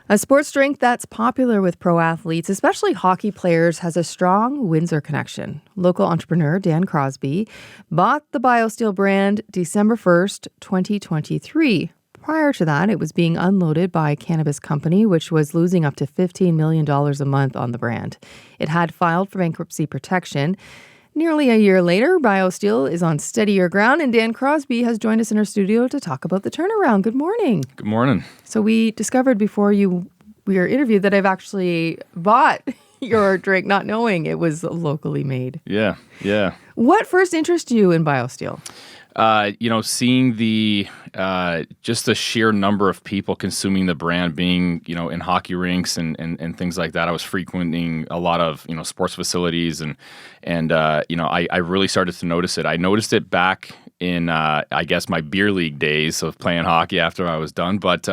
A sports drink that's popular with pro athletes, especially hockey players, has a strong Windsor connection. Local entrepreneur Dan Crosby bought the BioSteel brand December 1st, 2023. Prior to that, it was being unloaded by a cannabis company, which was losing up to $15 million a month on the brand. It had filed for bankruptcy protection. Nearly a year later, BioSteel is on steadier ground, and Dan Crosby has joined us in our studio to talk about the turnaround. Good morning. Good morning. So we discovered before we were interviewed that I've actually bought your drink, not knowing it was locally made. Yeah. What first interested you in BioSteel? Seeing the just the sheer number of people consuming the brand, being in hockey rinks and things like that. I was frequenting a lot of sports facilities and I really started to notice it. I noticed it back in I guess my beer league days of playing hockey after I was done, but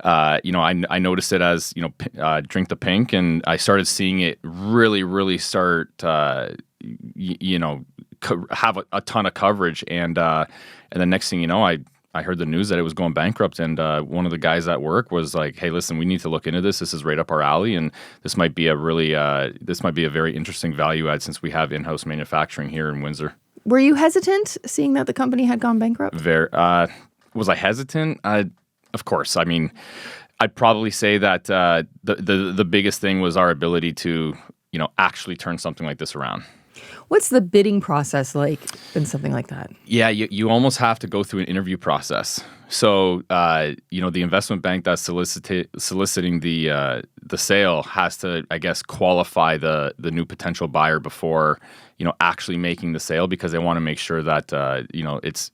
I noticed it as Drink the Pink, and I started seeing it really start have a ton of coverage, and the next thing you know, I heard the news that it was going bankrupt, and one of the guys at work was like, "Hey, listen, we need to look into this. This is right up our alley, and this might be a very interesting value add since we have in-house manufacturing here in Windsor." Were you hesitant seeing that the company had gone bankrupt? Was I hesitant? Of course. I mean, I'd probably say that the biggest thing was our ability to actually turn something like this around. What's the bidding process like in something like that? Yeah, you almost have to go through an interview process. So, the investment bank that's soliciting the sale has to, I guess, qualify the new potential buyer before, actually making the sale, because they want to make sure that, it's,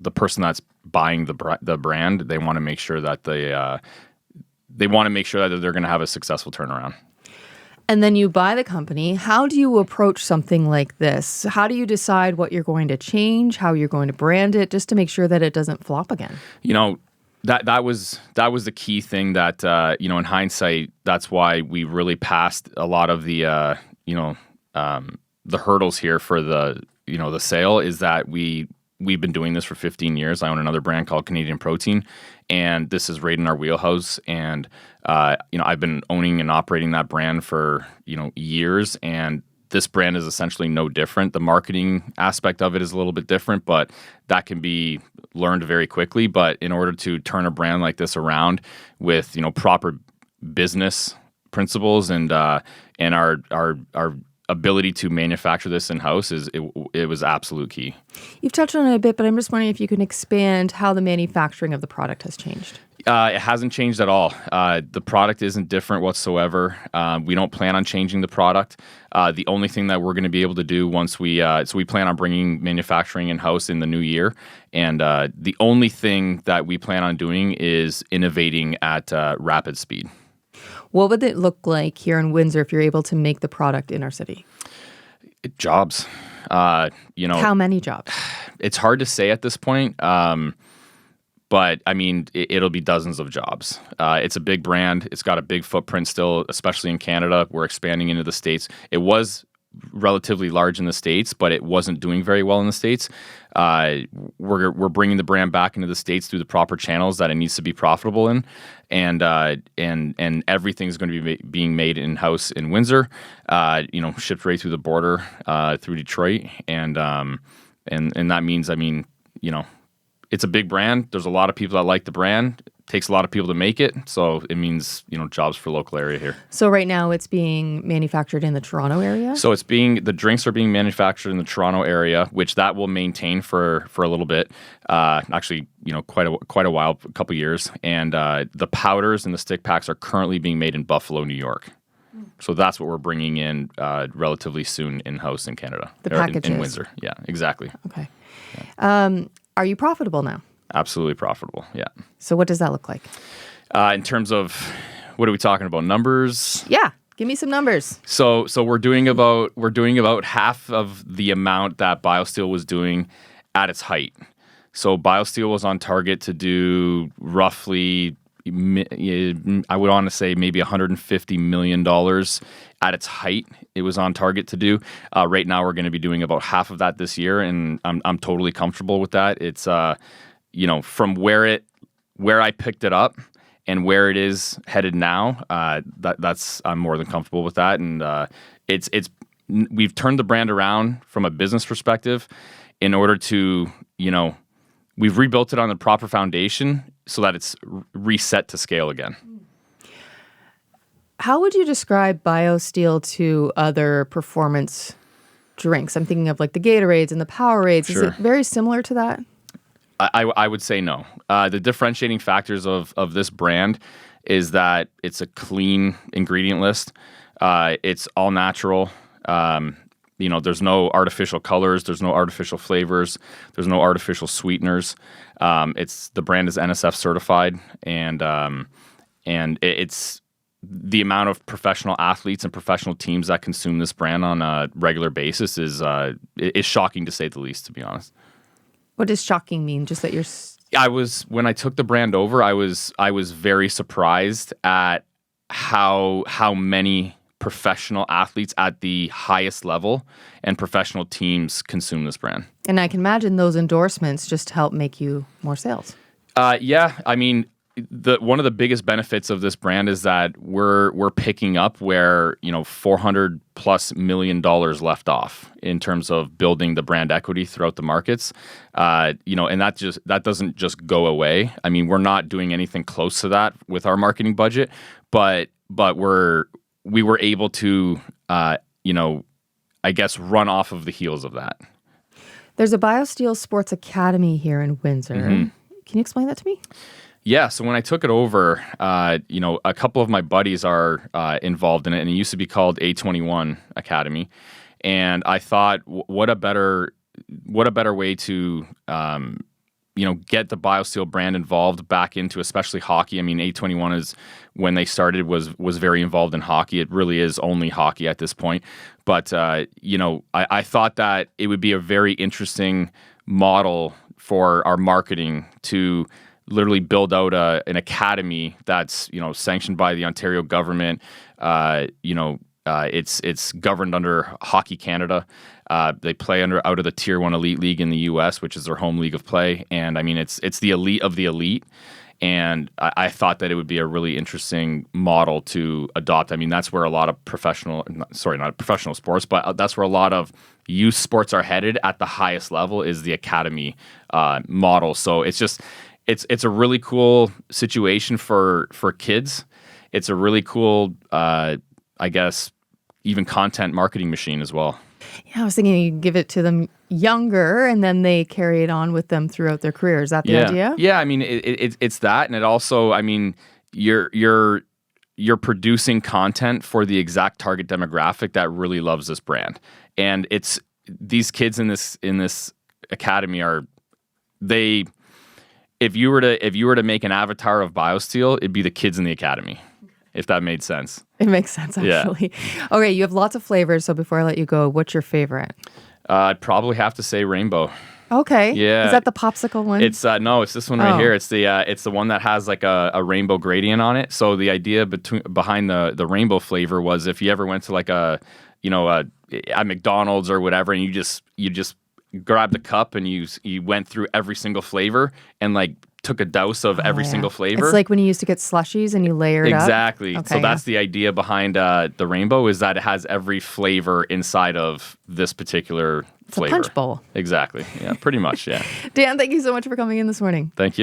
the person that's buying the brand, they want to make sure that they're going to have a successful turnaround. And then you buy the company. How do you approach something like this? How do you decide what you're going to change, how you're going to brand it, just to make sure that it doesn't flop again? That was the key thing that, in hindsight, that's why we really passed a lot of the hurdles here for the sale, is that we've been doing this for 15 years. I own another brand called Canadian Protein, and this is right in our wheelhouse. And I've been owning and operating that brand for years, and this brand is essentially no different. The marketing aspect of it is a little bit different, but that can be learned very quickly. But in order to turn a brand like this around with proper business principles and our ability to manufacture this in-house it was absolute key. You've touched on it a bit, but I'm just wondering if you can expand how the manufacturing of the product has changed. It hasn't changed at all. The product isn't different whatsoever. We don't plan on changing the product. The only thing that we're going to be able to do once we plan on bringing manufacturing in-house in the new year, and the only thing that we plan on doing is innovating at rapid speed. What would it look like here in Windsor if you're able to make the product in our city? Jobs. How many jobs? It's hard to say at this point. But I mean, it'll be dozens of jobs. It's a big brand. It's got a big footprint still, especially in Canada. We're expanding into the States. It was relatively large in the States, but it wasn't doing very well in the States. We're bringing the brand back into the States through the proper channels that it needs to be profitable in, and everything's going to be being made in-house in Windsor. Shipped right through the border through Detroit, and that means, it's a big brand. There's a lot of people that like the brand. It takes a lot of people to make it. So it means, jobs for local area here. So right now it's being manufactured in the Toronto area? So the drinks are being manufactured in the Toronto area, which that will maintain for a little bit. Actually, quite a while, a couple years. And the powders and the stick packs are currently being made in Buffalo, New York. So that's what we're bringing in relatively soon in-house in Canada. The packages. In Windsor. Yeah, exactly. Okay. Yeah. Are you profitable now? Absolutely profitable, yeah. So what does that look like? In terms of, what are we talking about, numbers? Yeah, give me some numbers. So we're doing about half of the amount that BioSteel was doing at its height. So BioSteel was on target to do roughly, I would want to say maybe $150 million at its height. It was on target to do. Right now, we're going to be doing about half of that this year, and I'm totally comfortable with that. It's from where I picked it up and where it is headed now, that's I'm more than comfortable with that. And we've turned the brand around from a business perspective in order to, we've rebuilt it on the proper foundation so that it's reset to scale again. How would you describe BioSteel to other performance drinks? I'm thinking of like the Gatorades and the Powerades. Sure. Is it very similar to that? I would say no. The differentiating factors of this brand is that it's a clean ingredient list. It's all natural. There's no artificial colors. There's no artificial flavors. There's no artificial sweeteners. The brand is NSF certified, and it's the amount of professional athletes and professional teams that consume this brand on a regular basis is shocking to say the least, to be honest. What does shocking mean? Just that you're... When I took the brand over, I was very surprised at how many professional athletes at the highest level and professional teams consume this brand. And I can imagine those endorsements just help make you more sales. Yeah, I mean, one of the biggest benefits of this brand is that we're picking up where $400+ million left off in terms of building the brand equity throughout the markets. And that doesn't just go away. I mean, we're not doing anything close to that with our marketing budget, but we were able to I guess run off of the heels of that. There's a BioSteel Sports Academy here in Windsor. Mm-hmm. Can you explain that to me? Yeah, so when I took it over, a couple of my buddies are involved in it, and it used to be called A21 Academy. And I thought, what a better way to get the BioSteel brand involved back into especially hockey. I mean, A21 is when they started was very involved in hockey. It really is only hockey at this point. But I thought that it would be a very interesting model for our marketing to literally build out an academy that's sanctioned by the Ontario government. It's governed under Hockey Canada. They play out of the Tier 1 Elite League in the U.S., which is their home league of play. And I mean, it's the elite of the elite. And I thought that it would be a really interesting model to adopt. I mean, that's where a lot of not professional sports, but that's where a lot of youth sports are headed at the highest level is the academy model. So it's a really cool situation for kids. It's a really cool, I guess, even content marketing machine as well. Yeah, I was thinking you give it to them younger and then they carry it on with them throughout their career. Is that the idea? Yeah, I mean, it's that. And it also, I mean, you're producing content for the exact target demographic that really loves this brand. And it's these kids in this academy if you were to make an avatar of BioSteel, it'd be the kids in the academy, if that made sense. It makes sense, actually. Yeah. Okay, you have lots of flavors, so before I let you go, what's your favorite? I'd probably have to say rainbow. Okay. Yeah. Is that the popsicle one? It's no, it's this one right here. It's the one that has like a rainbow gradient on it. So the idea behind the rainbow flavor was if you ever went to like a McDonald's or whatever, and you just grabbed the cup and you went through every single flavor and like took a dose of every single flavor. It's like when you used to get slushies and you layer it up. Exactly. Okay, so that's the idea behind the rainbow, is that it has every flavor inside of this particular flavor. It's a punch bowl. Exactly. Yeah, pretty much. Yeah. Dan, thank you so much for coming in this morning. Thank you.